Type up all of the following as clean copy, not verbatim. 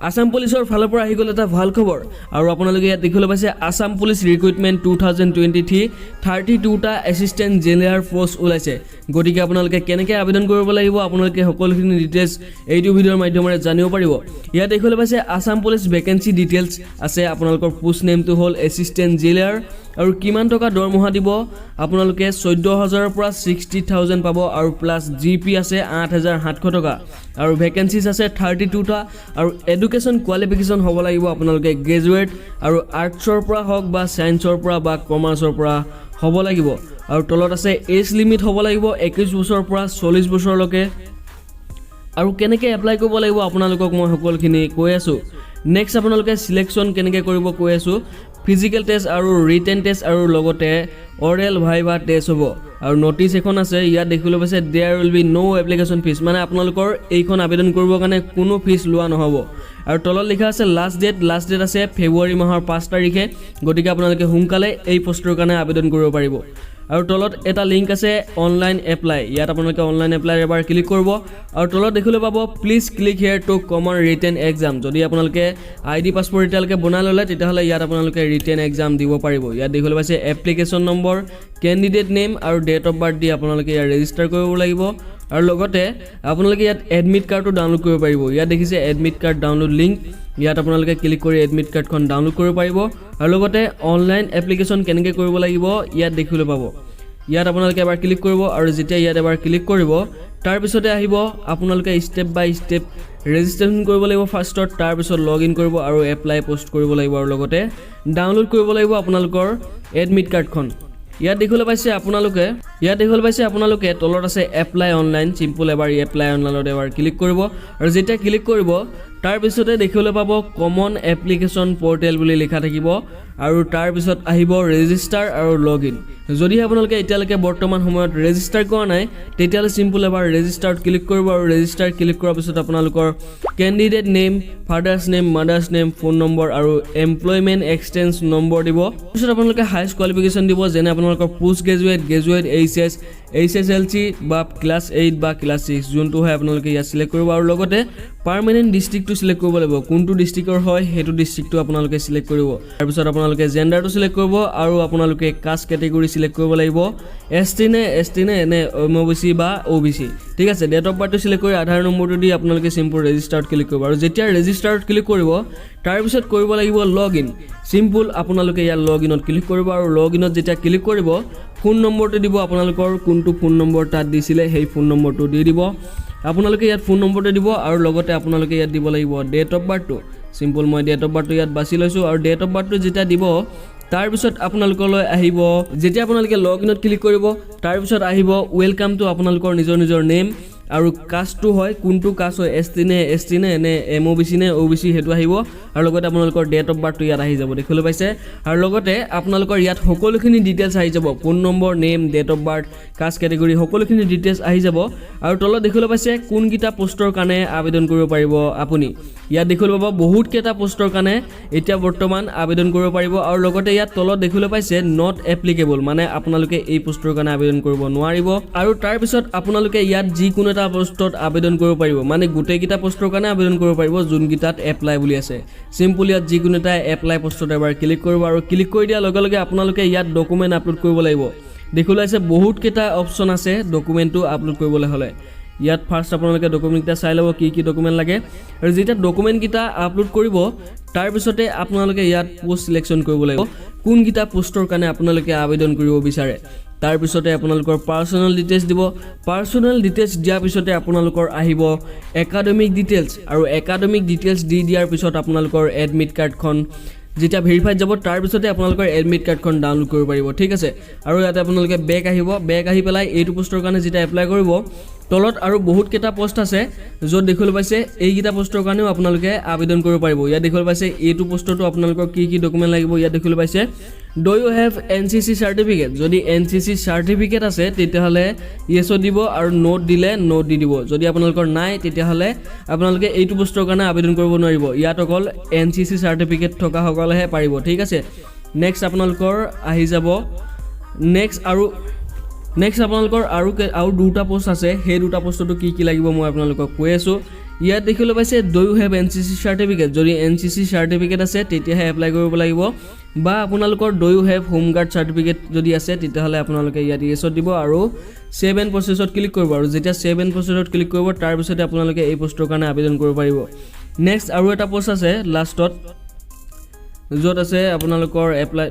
আসাম পুলিচৰ ফালৰ পৰা আহি গ'ল এটা ভাল খবৰ আৰু আপোনালোকে ইয়াত দেখিবলৈ পাইছে আসাম পুলিচ ৰিক্ৰুটমেণ্ট 2023 32টা এছিষ্টেণ্ট জেনেৰেল পোষ্ট ওলাইছে গতিকে আপোনালোকে কেনেকৈ আবেদন কৰিব লাগিব আপোনালোকে সকলোখিনি ডিটেইলছ এইটো ভিডিঅ'ৰ মাধ্যমেৰে জানিব পাৰিব ইয়াত দেখিবলৈ পাইছে আসাম পুলিচ ভেকেন্সি ডিটেইলছ আছে আপোনালোকৰ পোষ্ট নেমটো হ'ল এছিষ্টেণ্ট জেনেৰেল আৰু কিমান টকা দৰমহা দিব আপোনালোকে 14000 ৰ পৰা 60000 পাব আৰু প্লাস জিপি আছে 8700 টকা আৰু ভেকেন্সিজ আছে 32টা আৰু এডুকেশ্যন কোৱালিফিকেশ্যন হ'ব লাগিব আপোনালোকে গ্ৰেজুৱেট আৰু আৰ্টছৰ পৰা হওক বা সায়েন্সৰ পৰা বা কমাৰ্চৰ পৰা হ'ব লাগিব আৰু তলত আছে এজ লিমিট হ'ব লাগিব 21 বছৰৰ পৰা 40 বছৰলৈকে আৰু কেনেকৈ এপ্লাই কৰিব লাগিব আপোনালোকক মই সকলোখিনি কৈ আছো নেক্সট আপোনালোকে সিলেকশ্যন কেনেকৈ কৰিব কৈ আছো ফিজিক্যাল টেষ্ট আৰু ৰিটেন টেষ্ট আৰু লগতে অৰেল ভাইভা টেষ্ট হ'ব আৰু নোটিছ এখন আছে ইয়াত দেখিবলৈ পাইছে there will be no application fees মানে আপোনালোকৰ এইখন আবেদন কৰিবৰ কাৰণে কোনো ফিজ লোৱা নহ'ব আৰু তলত লিখা আছে লাষ্ট ডেট আছে ফেব্ৰুৱাৰী মাহৰ 5 তাৰিখে গতিকে আপোনালোকে সোনকালে এই পোষ্টৰ কাৰণে আবেদন কৰিব পাৰিব আৰু তলত এটা লিংক আছে অনলাইন এপ্লাই ইয়াত আপোনালোকে অনলাইন এপ্লাই এবাৰ ক্লিক কৰিব আৰু তলত দেখিবলৈ পাব please click here to common written exam যদি আপোনালোকে আইডি পাছপৰ্ট এতিয়ালৈকে বনাই ল'লে তেতিয়াহ'লে ইয়াত আপোনালোকে ৰিটেন এক্সাম দিব পাৰিব ইয়াত দেখিবলৈ পাইছে এপ্লিকেশ্যন নম্বৰ কেণ্ডিডেট নেম আৰু ডেট অফ বাৰ্থ দি আপোনালোকে ইয়াত ৰেজিষ্টাৰ কৰিব লাগিব আৰু লগতে আপোনালোকে ইয়াত এডমিট কাৰ্ডটো ডাউনলোড কৰিব পাৰিব ইয়াত দেখিছে এডমিট কাৰ্ড ডাউনলোড লিংক ইয়াত আপোনালোকে ক্লিক কৰি এডমিট কাৰ্ডখন ডাউনলোড কৰিব পাৰিব আৰু লগতে অনলাইন এপ্লিকেশ্যন কেনেকৈ কৰিব লাগিব ইয়াত দেখিবলৈ পাব ইয়াত আপোনালোকে এবাৰ ক্লিক কৰিব আৰু যেতিয়া ইয়াত এবাৰ ক্লিক কৰিব তাৰ পিছতে আহিব আপোনালোকে ষ্টেপ বাই ষ্টেপ ৰেজিষ্ট্ৰেশ্যন কৰিব লাগিব ফাৰ্ষ্টত তাৰ পিছত লগইন কৰিব আৰু এপ্লাই পোষ্ট কৰিব লাগিব আৰু লগতে ডাউনলোড কৰিব লাগিব আপোনালোকৰ এডমিট কাৰ্ডখন ইয়াত দেখিবলৈ পাইছে আপোনালোকে তলত আছে এপ্লাই অনলাইন সিম্পল এবাৰ এপ্লাই অনলাইনত এবাৰ ক্লিক কৰিব আৰু যেতিয়া ক্লিক কৰিব তাৰ পিছতে দেখিবলৈ পাব কমন এপ্লিকেশ্যন পৰ্টেল বুলি লিখা থাকিব আৰু তাৰ পিছত আহিব ৰেজিষ্টাৰ আৰু লগইন যদি আপোনালোকে এতিয়ালৈকে বৰ্তমান সময়ত ৰেজিষ্টাৰ কৰা নাই তেতিয়ালে সিম্পল এবাৰ ৰেজিষ্টাৰত ক্লিক কৰিব আৰু ৰেজিষ্টাৰ ক্লিক কৰাৰ পিছত আপোনালোকৰ candidate name father's name mother's name phone number আৰু এমপ্লয়মেণ্ট এক্সটেন্স নম্বৰ দিব পিছত আপোনালোকে হাইয়েষ্ট কোৱালিফিকেশ্যন দিব যেনে আপোনালোকৰ পোষ্ট গ্ৰেজুৱেট HSLC বা ক্লাছ 8 বা ক্লাছ 6 যোনটো হয় আপোনালোকে ইয়াত সিলেক্ট কৰিব আৰু লগতে পাৰ্মানেন্ট ডিস্ট্ৰিক্টটো সিলেক্ট কৰিব লাগিব কোনটো ডিস্ট্ৰিক্টৰ হয় হেতু ডিস্ট্ৰিক্টটো আপোনালোকে সিলেক্ট কৰিব তাৰ পিছত আপোনালোকে জেন্ডাৰটো সিলেক্ট কৰিব আৰু আপোনালোকে কাষ্ট ক্যাটেগৰি সিলেক্ট কৰিব লাগিব ST নে এনে OBC বা OBC ঠিক আছে ডেট অফ বাৰ্থটো সিলেক্ট কৰি আধাৰ নম্বৰটো দি আপোনালোকে সিম্পল ৰেজিষ্টাৰত ক্লিক কৰিব আৰু যেতিয়া ৰেজিষ্টাৰত ক্লিক কৰিব তাৰ পিছত কৰিব লাগিব লগইন সিম্পল আপোনালোকে ইয়াত লগইনত ক্লিক কৰিব আৰু লগইনত যেতিয়া ক্লিক কৰিব ফোন নম্বৰটো দিব আপোনালোকৰ কোনটো ফোন নম্বৰ তাত দিছিলে সেই ফোন নম্বৰটো দি দিব আপোনালোকে ইয়াত ফোন নম্বৰটো দিব আৰু লগতে আপোনালোকে ইয়াত দিব লাগিব ডেট অফ বাৰ্থটো সিম্পল মই ডেট অফ বাৰ্থটো ইয়াত বাছি লৈছো আৰু ডেট অফ বাৰ্থটো যেতিয়া দিব তাৰ পিছত আপোনালোকলৈ আহিব যেতিয়া আপোনালোকে লগইনত ক্লিক কৰিব তাৰ পিছত আহিব ওয়েলকাম টু আপোনালোকৰ নিজৰ নেম আৰু কাষ্টটো হয় কোনটো কাষ্ট হয় ST নে এনে MOBC নে OBC হেতু আহিব আৰু লগতে আপোনালোকৰ ডেট অফ বাৰ্থটো ইয়াত আহি যাব দেখিবলৈ পাইছে আৰু লগতে আপোনালোকৰ ইয়াত সকলোখিনি ডিটেইলছ আহি যাব phone number name date of birth caste category সকলোখিনি ডিটেইলছ আহি যাব আৰু তলত দেখিবলৈ পাইছে কোনকিটা পোষ্টৰ কাৰণে আবেদন কৰিব পাৰিব আপুনি ইয়াত দেখিবলৈ পাব বহুত কেইটা পোষ্টৰ কাৰণে এতিয়া বৰ্তমান আবেদন কৰিব পাৰিব আৰু লগতে ইয়াত তলত দেখিবলৈ পাইছে নট এপ্লিকেবল মানে আপোনালোকে এই পোষ্টৰ কাৰণে আবেদন কৰিব নোৱাৰিব আৰু তাৰ পিছত আপোনালোকে ইয়াত যিকোনো এটা পোষ্টত আবেদন কৰিব পাৰিব মানে গোটেই কিটা পোষ্টৰ কাৰণে আবেদন কৰিব পাৰিব যোনকিটাত এপ্লাই বুলি আছে সিম্পল ইয়াত যিকোনো এটা এপ্লাই পোষ্টত এবাৰ ক্লিক কৰিব আৰু ক্লিক কৰি দিয়াৰ লগে লগে আপোনালোকে ইয়াত ডকুমেন্ট আপলোড কৰিব লাগিব দেখিবলৈ আছে বহুত কেইটা অপচন আছে ডকুমেন্টটো আপলোড কৰিবলৈ হলে ইয়াত ফাৰ্স্ট আপোনালোকে ডকুমেন্টটা চাই লব কি ডকুমেন্ট লাগে আৰু যেতিয়া ডকুমেন্ট কিটা আপলোড কৰিব তাৰ পিছতে আপোনালোকে ইয়াত পোষ্ট সিলেকশ্যন কৰিব লাগিব কোন কিটা পোষ্টৰ কাৰণে আপোনালোকে আবেদন কৰিব বিচাৰে তাৰ পিছতে আপোনালোকৰ পাৰ্সোনাল ডিটেইলছ দিব পাৰ্সোনাল ডিটেইলছ দিয়াৰ পিছতে আপোনালোকৰ আহিব একাডেমিক ডিটেইলছ আৰু একাডেমিক ডিটেইলছ দি দিয়াৰ পিছত আপোনালোকৰ এডমিট কাৰ্ডখন যেতিয়া ভেৰিফাইড যাব তাৰ পিছতে আপোনালোকৰ এডমিট কাৰ্ডখন ডাউনলোড কৰিব পাৰিব ঠিক আছে আৰু ইয়াতে আপোনালোকে বেক আহি পেলাই এইটো পোষ্টৰ কাৰণে যেতিয়া এপ্লাই কৰিব তলত আৰু বহুত কেইটা পোষ্ট আছে য'ত দেখিবলৈ পাইছে এইকেইটা পোষ্টৰ কাৰণেও আপোনালোকে আবেদন কৰিব পাৰিব ইয়াত দেখিবলৈ পাইছে এইটো পোষ্টটো আপোনালোকৰ কি ডকুমেন্ট লাগিব ইয়াত দেখিবলৈ পাইছে do you have NCC certificate যদি NCC সাৰ্টিফিকেট আছে তেতিয়াহলে ইয়েস দিব আৰু নোট দিলে নোট দি দিব যদি আপোনালোকৰ নাই তেতিয়াহলে আপোনালোকে এইটো পোষ্টৰ কাৰণে আবেদন কৰিব নোৱাৰিব ইয়াত অকল NCC সাৰ্টিফিকেট থকা সকলেহে পাৰিব ঠিক আছে নেক্সট আপোনালোকৰ আহি যাব নেক্সট আপোনালোকৰ আৰু দুটা পোষ্ট আছে সেই দুটা পোষ্টটো কি লাগিব মই আপোনালোকক কৈ আছো ইয়াত দেখিবলৈ পাইছে do you have NCC certificate যদি এনচিচি চাৰ্টিফিকেট আছে তেতিয়াহে এপ্লাই কৰিব লাগিব বা আপোনালোকৰ do you have home guard certificate যদি আছে তেতিয়াহ'লে আপোনালোকে ইয়াত ইয়েছত দিব আৰু সেভ এণ্ড প্ৰচেছত ক্লিক কৰিব আৰু যেতিয়া সেভ এণ্ড প্ৰচেছত ক্লিক কৰিব তাৰপিছতে আপোনালোকে এই পোষ্টৰ কাৰণে আবেদন কৰিব পাৰিব নেক্সট আৰু এটা পোষ্ট আছে লাষ্টত য'ত আছে আপোনালোকৰ এপ্লাই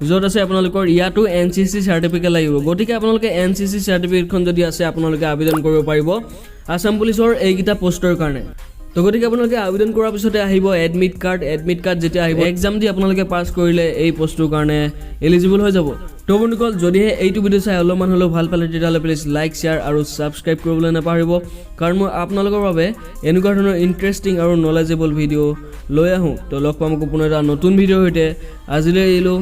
য'ত আছে আপোনালোকৰ ইয়াতো এনচিচি চাৰ্টিফিকেট লাগিব গতিকে আপোনালোকে এনচিচি চাৰ্টিফিকেটখন যদি আছে আপোনালোকে আবেদন কৰিব পাৰিব আসাম পুলিচৰ এইকেইটা পোষ্টৰ কাৰণে তো গতিকে আপোনালোকে আবেদন কৰাৰ পিছতে আহিব এডমিট কাৰ্ড যেতিয়া আহিব এক্সাম দি আপোনালোকে পাছ কৰিলে এই পোষ্টৰ কাৰণে এলিজিবল হৈ যাব তো বন্ধুসকল যদিহে এইটো ভিডিঅ' চাই অলপমান হ'লেও ভাল পালে তেতিয়াহ'লে প্লিজ লাইক শ্বেয়াৰ আৰু ছাবস্ক্ৰাইব কৰিবলৈ নাপাহৰিব কাৰণ মই আপোনালোকৰ বাবে এনেকুৱা ধৰণৰ ইণ্টাৰেষ্টিং আৰু নলেজেবল ভিডিঅ' লৈ আহোঁ তো লগ পাম আকৌ পুনৰ এটা নতুন ভিডিঅ'ৰ সৈতে আজিলৈ এৰিলোঁ